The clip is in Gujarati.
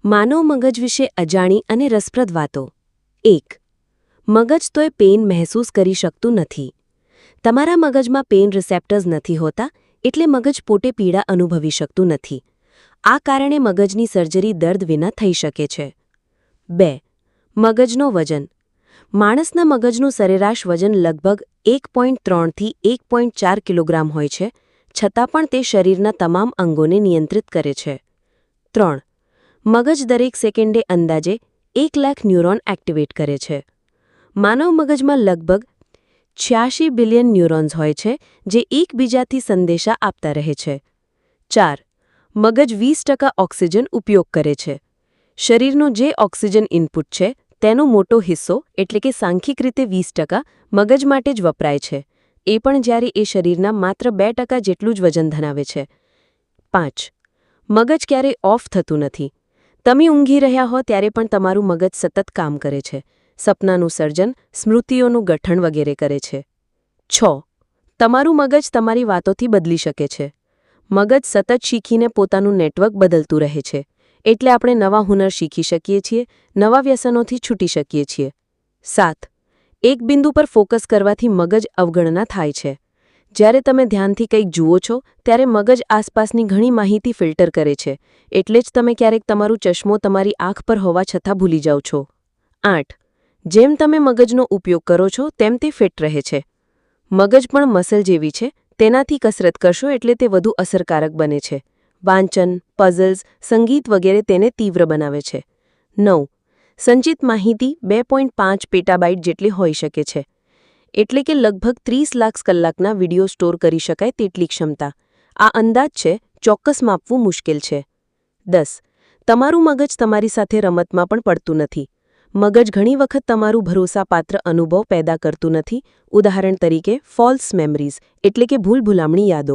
માનવ મગજ વિશે અજાણી અને રસપ્રદ વાતો 1. મગજ તોય પેઇન મહેસૂસ કરી શકતું નથી. તમારા મગજમાં પેઇન રિસેપ્ટર્સ નથી હોતા, એટલે મગજ પોતે પીડા અનુભવી શકતું નથી. આ કારણે મગજની સર્જરી દર્દ વિના થઈ શકે છે. 2. મગજનો વજન. માણસના મગજનું સરેરાશ વજન લગભગ 1.3 થી 1.4 કિલોગ્રામ હોય છે, છતાં પણ તે શરીરના તમામ અંગોને નિયંત્રિત કરે છે. 3. મગજ દરેક સેકન્ડે અંદાજે 1 લાખ ન્યુરોન એક્ટિવેટ કરે છે. માનવ મગજમાં લગભગ 86 બિલિયન ન્યુરોન્સ હોય છે, જે એકબીજાથી સંદેશા આપતા રહે છે. 4. મગજ 20% ઓક્સિજન ઉપયોગ કરે છે. શરીરનો જે ઓક્સિજન ઇનપુટ છે, તેનો મોટો હિસ્સો એટલે કે સાંખ્યિક રીતે 20% મગજ માટે જ વપરાય છે, એ પણ જ્યારે એ શરીરના માત્ર 2% જેટલું જ વજન ધરાવે છે. 5. મગજ ક્યારેય ઓફ થતું નથી. તમે ઊંઘી રહ્યા હો ત્યારે પણ તમારું મગજ સતત કામ કરે છે. સપનાનું સર્જન, સ્મૃતિઓનું ગઠન વગેરે કરે છે. 6. તમારું મગજ તમારી વાતોથી બદલી શકે છે. મગજ સતત શીખીને પોતાનું નેટવર્ક બદલતું રહે છે, એટલે આપણે નવા હુનર શીખી શકીએ છીએ, નવા વ્યસનોથી છૂટી શકીએ છીએ. 7. એક બિંદુ પર ફોકસ કરવાથી મગજ અવગણના થાય છે. જ્યારે તમે ધ્યાનથી કંઈક જુઓ છો, ત્યારે મગજ આસપાસની ઘણી માહિતી ફિલ્ટર કરે છે, એટલે જ તમે ક્યારેક તમારું ચશ્મો તમારી આંખ પર હોવા છતાં ભૂલી જાઓ છો. 8. જેમ તમે મગજનો ઉપયોગ કરો છો, તેમ તે ફિટ રહે છે. મગજ પણ મસલ જેવી છે, તેનાથી કસરત કરશો એટલે તે વધુ અસરકારક બને છે. વાંચન, પઝલ્સ, સંગીત વગેરે તેને તીવ્ર બનાવે છે. 9. સંચિત માહિતી 2.5 પેટાબાઇટ જેટલી હોઈ શકે છે, એટલે કે લગભગ 30 લાખ કલાકના વિડિયો સ્ટોર કરી શકાય તેટલી ક્ષમતા. આ અંદાજ છે, ચોક્કસ માપવું મુશ્કેલ છે. 10. તમારું મગજ તમારી સાથે રમતમાં પણ પડતું નથી. મગજ ઘણી વખત તમારું ભરોસાપાત્ર અનુભવ પેદા કરતું નથી, ઉદાહરણ તરીકે ફોલ્સ મેમરીઝ એટલે કે ભૂલભુલામણી યાદો.